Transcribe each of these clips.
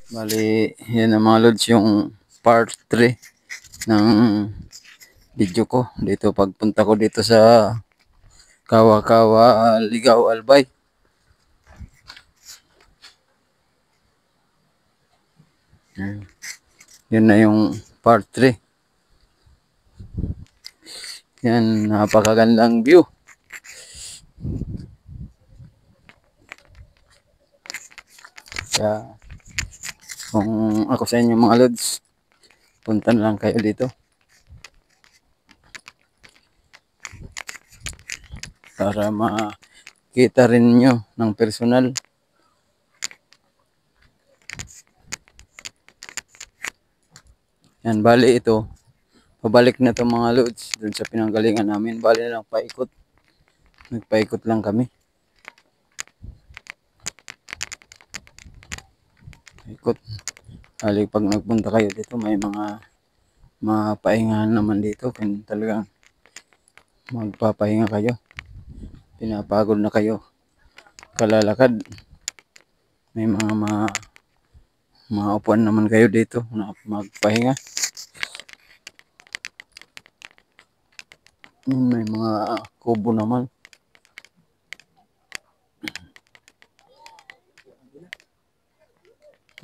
Bali, yan ang mga lods yung part 3 ng video ko. Dito pagpunta ko dito sa Kawa-Kawa, Ligaw, Albay. Yan na yung part 3. Yan, napakagandang view. Kaya, kung ako sa inyo mga lods, punta na lang kayo dito. Para makita rin nyo ng personal. Yan, bali ito. Pabalik na to mga lods dun sa pinanggalingan namin. Bali lang paikot. Nagpaikot lang kami. Ikot. Bali pag nagpunta kayo dito may mga mapahingahan naman dito. Kaya talagang magpapahinga kayo. Pinapagod na kayo. Kalalakad. May mga upuan naman kayo dito na magpahinga. May mga kubo naman.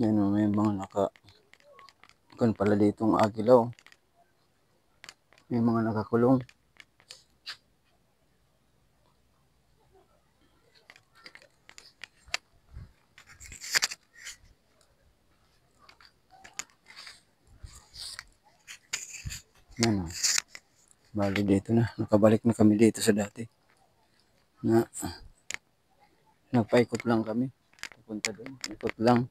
Yan o, may mga kan pala ditong agilaw. May mga nakakulong. Yan o. Bali dito na. Nakabalik na kami dito sa dati. Nagpaikot lang kami. Pupunta doon. Ikot lang.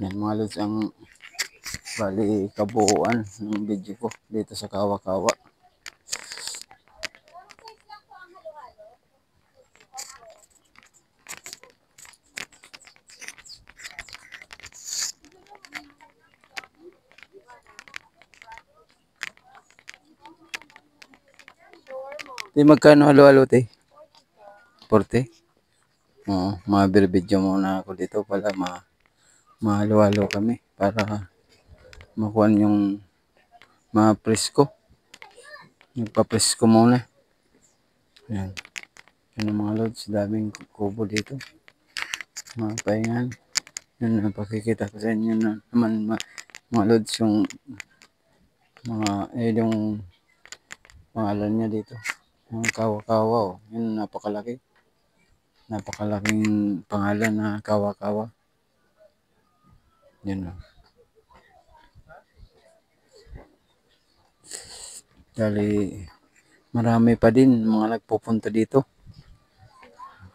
Yan mga lods ang bali kabuuan ng video ko dito sa Kawa-Kawa. Di magkano halo-halo te? 40? Oo, mabibidyo muna ako dito pala mahalo-halo kami para makuha yung ma-presko. Nagpa-presko muna. Yan. Yan ang mga lods, daming kubo dito. Mga pahingan. Yan ang pakikita ko sa inyo na naman mga lods yung yung pangalan niya dito. Yung Kawa-Kawa oh. Yun napakalaki. Napakalaking pangalan na Kawa-Kawa. Yan oh. Dali marami pa din mga nagpupunta dito.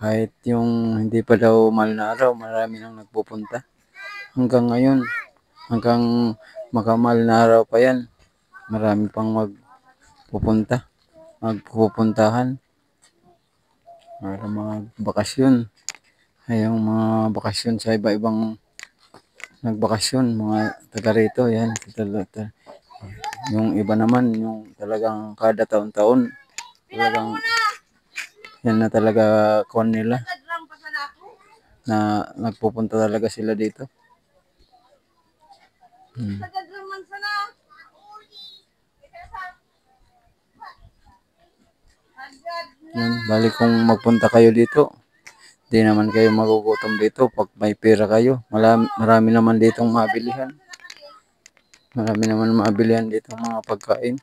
Kahit yung hindi pa daw mahal na araw, marami nang nagpupunta. Hanggang ngayon, hanggang makamahal na araw pa yan, marami pang magpupuntahan para magbakasyon. Ay yung mga bakasyon sa iba-ibang nagbakasyon, mga taga rito, yan. Yung iba naman, yung talagang kada taon-taon, talagang yan na talaga kuwan nila na nagpupunta talaga sila dito. Yan, bali kung magpunta kayo dito, di naman kayo magugutom dito pag may pera kayo. Marami naman ditong mabilihan. Marami naman mabilihan dito mga pagkain.